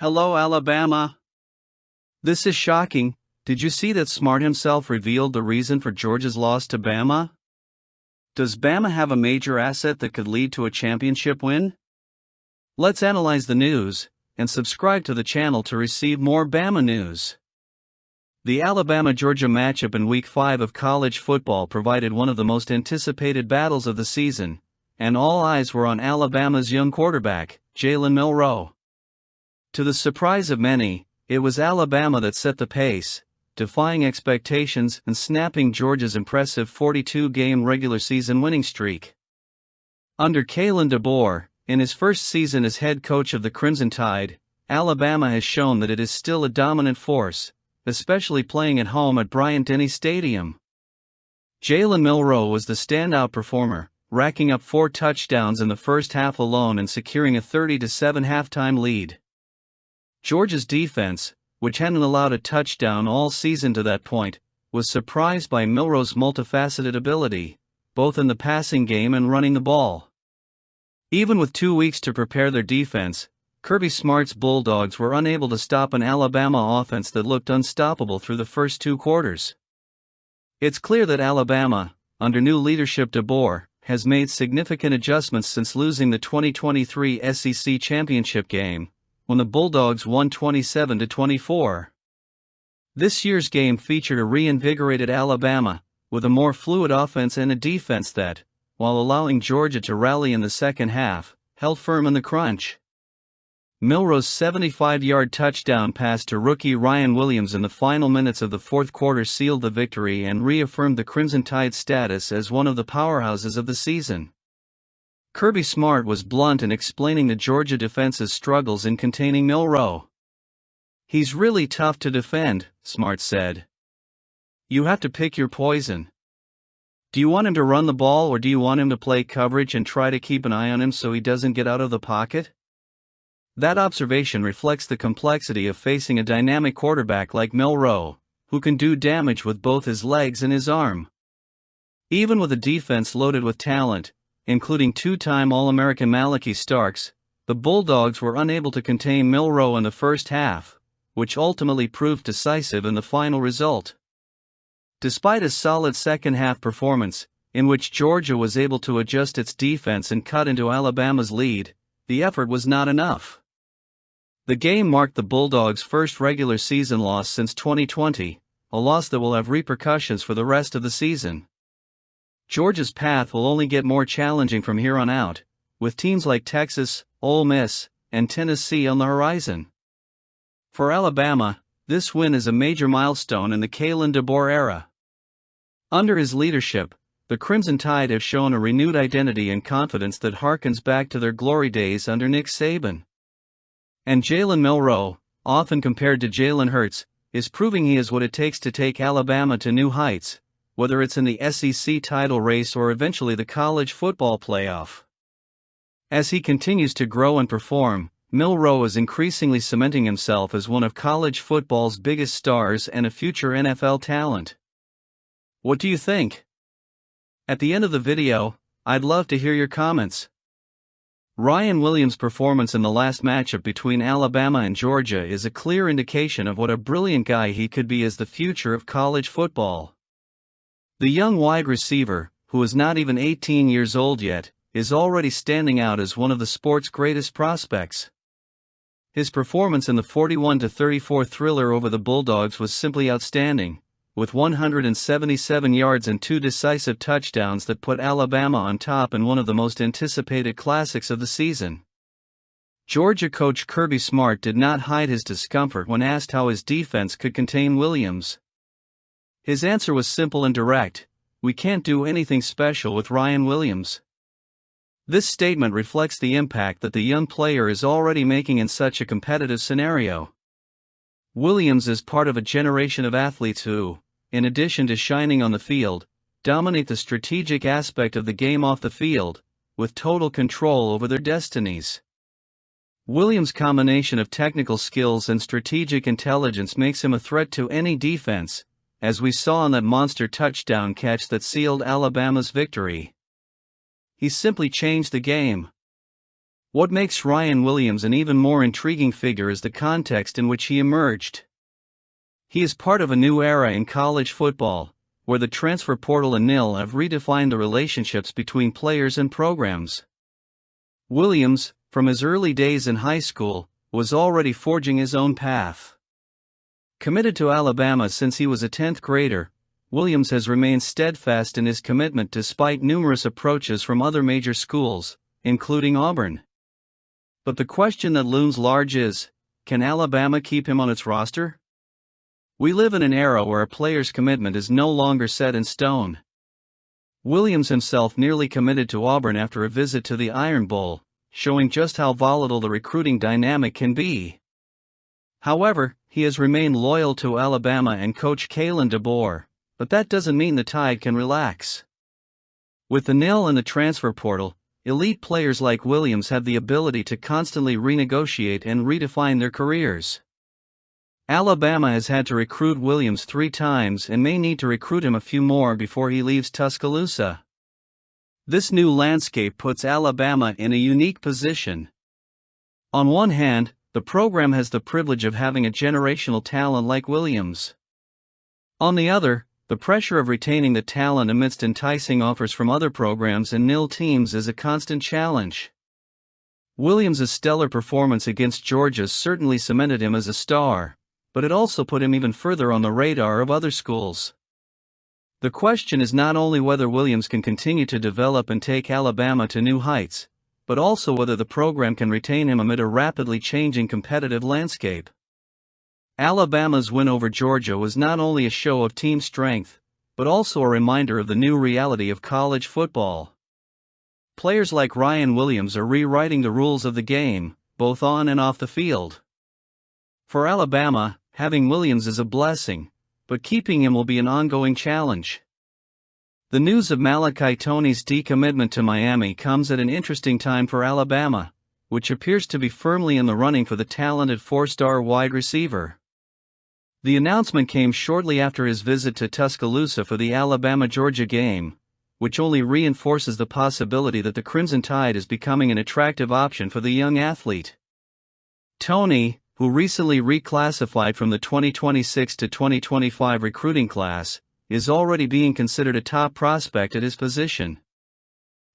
Hello, Alabama. This is shocking. Did you see that Smart himself revealed the reason for Georgia's loss to Bama? Does Bama have a major asset that could lead to a championship win? Let's analyze the news, and subscribe to the channel to receive more Bama news. The Alabama-Georgia matchup in Week 5 of college football provided one of the most anticipated battles of the season, and all eyes were on Alabama's young quarterback, Jalen Milroe. To the surprise of many, it was Alabama that set the pace, defying expectations and snapping Georgia's impressive 42-game regular season winning streak. Under Kalen DeBoer, in his first season as head coach of the Crimson Tide, Alabama has shown that it is still a dominant force, especially playing at home at Bryant-Denny Stadium. Jalen Milroe was the standout performer, racking up 4 touchdowns in the first half alone and securing a 30-7 halftime lead. Georgia's defense, which hadn't allowed a touchdown all season to that point, was surprised by Milroe's multifaceted ability, both in the passing game and running the ball. Even with 2 weeks to prepare their defense, Kirby Smart's Bulldogs were unable to stop an Alabama offense that looked unstoppable through the first 2 quarters. It's clear that Alabama, under new leadership DeBoer, has made significant adjustments since losing the 2023 SEC championship game, when the Bulldogs won 27-24. This year's game featured a reinvigorated Alabama, with a more fluid offense and a defense that, while allowing Georgia to rally in the second half, held firm in the crunch. Milroe's 75-yard touchdown pass to rookie Ryan Williams in the final minutes of the fourth quarter sealed the victory and reaffirmed the Crimson Tide's status as one of the powerhouses of the season. Kirby Smart was blunt in explaining the Georgia defense's struggles in containing Milroe. "He's really tough to defend," Smart said. "You have to pick your poison. Do you want him to run the ball or do you want him to play coverage and try to keep an eye on him so he doesn't get out of the pocket?" That observation reflects the complexity of facing a dynamic quarterback like Milroe, who can do damage with both his legs and his arm. Even with a defense loaded with talent, including 2-time All-American Malachi Starks, the Bulldogs were unable to contain Milroe in the first half, which ultimately proved decisive in the final result. Despite a solid second-half performance, in which Georgia was able to adjust its defense and cut into Alabama's lead, the effort was not enough. The game marked the Bulldogs' first regular season loss since 2020, a loss that will have repercussions for the rest of the season. Georgia's path will only get more challenging from here on out, with teams like Texas, Ole Miss, and Tennessee on the horizon. For Alabama, this win is a major milestone in the Kalen DeBoer era. Under his leadership, the Crimson Tide have shown a renewed identity and confidence that harkens back to their glory days under Nick Saban. And Jalen Milroe, often compared to Jalen Hurts, is proving he is what it takes to take Alabama to new heights, whether it's in the SEC title race or eventually the college football playoff. As he continues to grow and perform, Milroe is increasingly cementing himself as one of college football's biggest stars and a future NFL talent. What do you think? At the end of the video, I'd love to hear your comments. Ryan Williams' performance in the last matchup between Alabama and Georgia is a clear indication of what a brilliant guy he could be as the future of college football. The young wide receiver, who is not even 18 years old yet, is already standing out as one of the sport's greatest prospects. His performance in the 41-34 thriller over the Bulldogs was simply outstanding, with 177 yards and 2 decisive touchdowns that put Alabama on top in one of the most anticipated classics of the season. Georgia coach Kirby Smart did not hide his discomfort when asked how his defense could contain Williams. His answer was simple and direct: "We can't do anything special with Ryan Williams." This statement reflects the impact that the young player is already making in such a competitive scenario. Williams is part of a generation of athletes who, in addition to shining on the field, dominate the strategic aspect of the game off the field, with total control over their destinies. Williams' combination of technical skills and strategic intelligence makes him a threat to any defense, as we saw in that monster touchdown catch that sealed Alabama's victory. He simply changed the game. What makes Ryan Williams an even more intriguing figure is the context in which he emerged. He is part of a new era in college football, where the transfer portal and NIL have redefined the relationships between players and programs. Williams, from his early days in high school, was already forging his own path. Committed to Alabama since he was a 10th grader, Williams has remained steadfast in his commitment despite numerous approaches from other major schools, including Auburn. But the question that looms large is, can Alabama keep him on its roster? We live in an era where a player's commitment is no longer set in stone. Williams himself nearly committed to Auburn after a visit to the Iron Bowl, showing just how volatile the recruiting dynamic can be. However, he has remained loyal to Alabama and coach Kalen DeBoer, but that doesn't mean the tide can relax. With the NIL and the transfer portal, elite players like Williams have the ability to constantly renegotiate and redefine their careers. Alabama has had to recruit Williams 3 times and may need to recruit him a few more before he leaves Tuscaloosa. This new landscape puts Alabama in a unique position. On one hand, the program has the privilege of having a generational talent like Williams. On the other, the pressure of retaining the talent amidst enticing offers from other programs and NIL teams is a constant challenge. Williams' stellar performance against Georgia certainly cemented him as a star, but it also put him even further on the radar of other schools. The question is not only whether Williams can continue to develop and take Alabama to new heights, but also whether the program can retain him amid a rapidly changing competitive landscape. Alabama's win over Georgia was not only a show of team strength, but also a reminder of the new reality of college football. Players like Ryan Williams are rewriting the rules of the game, both on and off the field. For Alabama, having Williams is a blessing, but keeping him will be an ongoing challenge. The news of Malachi Toney's decommitment to Miami comes at an interesting time for Alabama, which appears to be firmly in the running for the talented 4-star wide receiver. The announcement came shortly after his visit to Tuscaloosa for the Alabama-Georgia game, which only reinforces the possibility that the Crimson Tide is becoming an attractive option for the young athlete. Toney, who recently reclassified from the 2026 to 2025 recruiting class, is already being considered a top prospect at his position.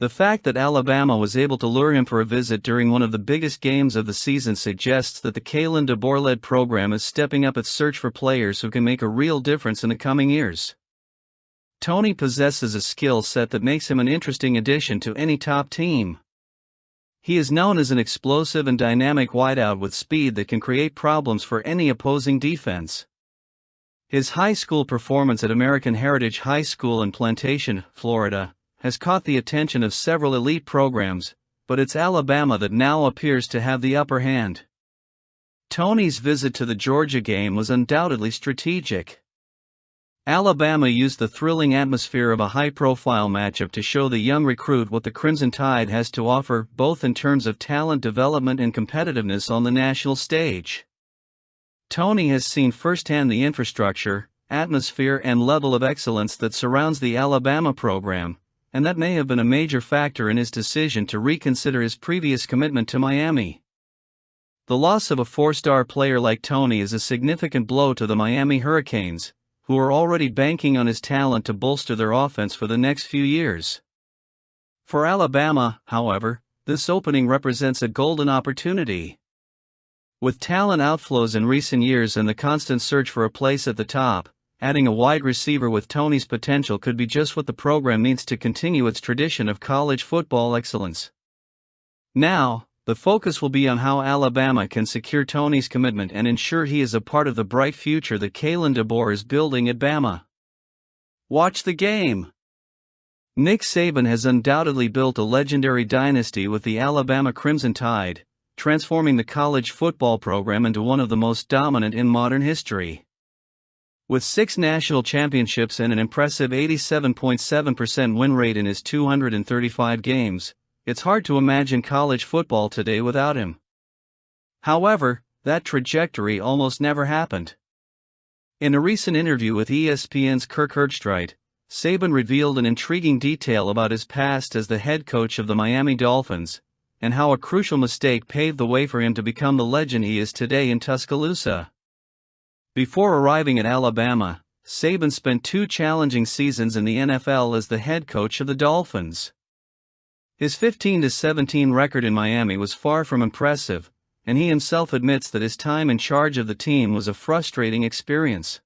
The fact that Alabama was able to lure him for a visit during one of the biggest games of the season suggests that the Kalen DeBoer-led program is stepping up its search for players who can make a real difference in the coming years. Toney possesses a skill set that makes him an interesting addition to any top team. He is known as an explosive and dynamic wideout with speed that can create problems for any opposing defense. His high school performance at American Heritage High School in Plantation, Florida, has caught the attention of several elite programs, but it's Alabama that now appears to have the upper hand. Toney's visit to the Georgia game was undoubtedly strategic. Alabama used the thrilling atmosphere of a high-profile matchup to show the young recruit what the Crimson Tide has to offer, both in terms of talent development and competitiveness on the national stage. Toney has seen firsthand the infrastructure, atmosphere and level of excellence that surrounds the Alabama program, and that may have been a major factor in his decision to reconsider his previous commitment to Miami. The loss of a 4-star player like Toney is a significant blow to the Miami Hurricanes, who are already banking on his talent to bolster their offense for the next few years. For Alabama, however, this opening represents a golden opportunity. With talent outflows in recent years and the constant search for a place at the top, adding a wide receiver with Toney's potential could be just what the program needs to continue its tradition of college football excellence. Now, the focus will be on how Alabama can secure Toney's commitment and ensure he is a part of the bright future that Kalen DeBoer is building at Bama. Watch the game. Nick Saban has undoubtedly built a legendary dynasty with the Alabama Crimson Tide, transforming the college football program into one of the most dominant in modern history. With 6 national championships and an impressive 87.7% win rate in his 235 games, it's hard to imagine college football today without him. However, that trajectory almost never happened. In a recent interview with ESPN's Kirk Herbstreit, Saban revealed an intriguing detail about his past as the head coach of the Miami Dolphins, and how a crucial mistake paved the way for him to become the legend he is today in Tuscaloosa. Before arriving at Alabama, Saban spent 2 challenging seasons in the NFL as the head coach of the Dolphins. His 15-17 record in Miami was far from impressive, and he himself admits that his time in charge of the team was a frustrating experience.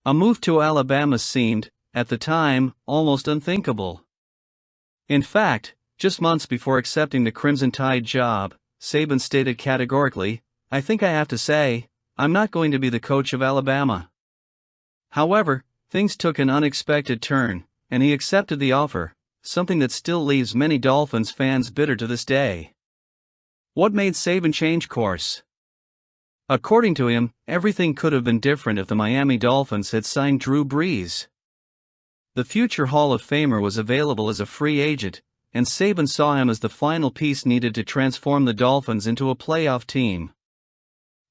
A move to Alabama seemed, at the time, almost unthinkable. In fact, just months before accepting the Crimson Tide job, Saban stated categorically, "I think I have to say, I'm not going to be the coach of Alabama." However, things took an unexpected turn, and he accepted the offer, something that still leaves many Dolphins fans bitter to this day. What made Saban change course? According to him, everything could have been different if the Miami Dolphins had signed Drew Brees. The future Hall of Famer was available as a free agent, and Saban saw him as the final piece needed to transform the Dolphins into a playoff team.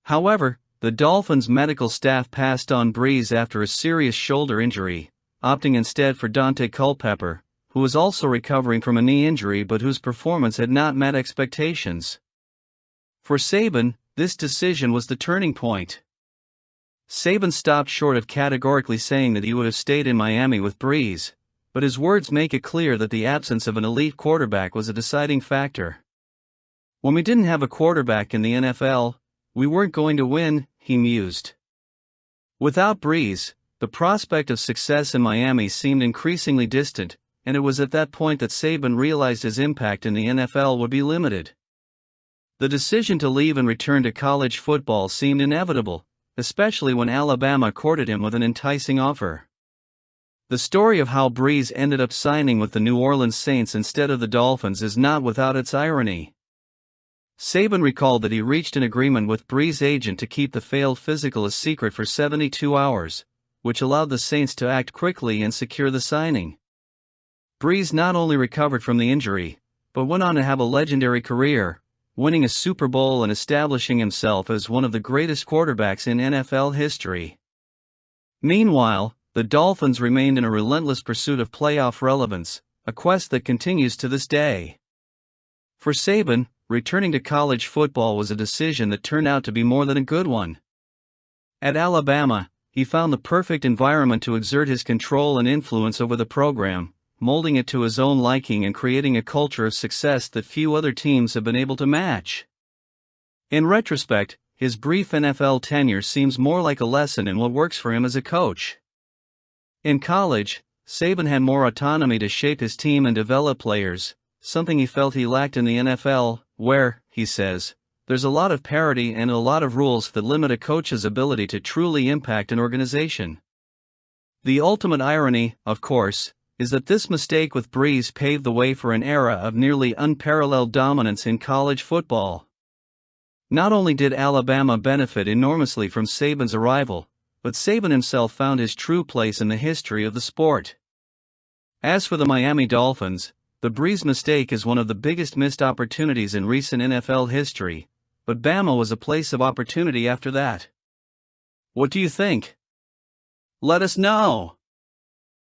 However, the Dolphins' medical staff passed on Brees after a serious shoulder injury, opting instead for Dante Culpepper, who was also recovering from a knee injury but whose performance had not met expectations. For Saban, this decision was the turning point. Saban stopped short of categorically saying that he would have stayed in Miami with Brees, but his words make it clear that the absence of an elite quarterback was a deciding factor. "When we didn't have a quarterback in the NFL, we weren't going to win," he mused. Without Brees, the prospect of success in Miami seemed increasingly distant, and it was at that point that Saban realized his impact in the NFL would be limited. The decision to leave and return to college football seemed inevitable, especially when Alabama courted him with an enticing offer. The story of how Brees ended up signing with the New Orleans Saints instead of the Dolphins is not without its irony. Saban recalled that he reached an agreement with Brees' agent to keep the failed physical a secret for 72 hours, which allowed the Saints to act quickly and secure the signing. Brees not only recovered from the injury, but went on to have a legendary career, winning a Super Bowl and establishing himself as one of the greatest quarterbacks in NFL history. Meanwhile, the Dolphins remained in a relentless pursuit of playoff relevance, a quest that continues to this day. For Saban, returning to college football was a decision that turned out to be more than a good one. At Alabama, he found the perfect environment to exert his control and influence over the program, molding it to his own liking and creating a culture of success that few other teams have been able to match. In retrospect, his brief NFL tenure seems more like a lesson in what works for him as a coach. In college, Saban had more autonomy to shape his team and develop players, something he felt he lacked in the NFL, where, he says, there's a lot of parity and a lot of rules that limit a coach's ability to truly impact an organization. The ultimate irony, of course, is that this mistake with Brees paved the way for an era of nearly unparalleled dominance in college football. Not only did Alabama benefit enormously from Saban's arrival, but Saban himself found his true place in the history of the sport. As for the Miami Dolphins, the Brees mistake is one of the biggest missed opportunities in recent NFL history, but Bama was a place of opportunity after that. What do you think? Let us know.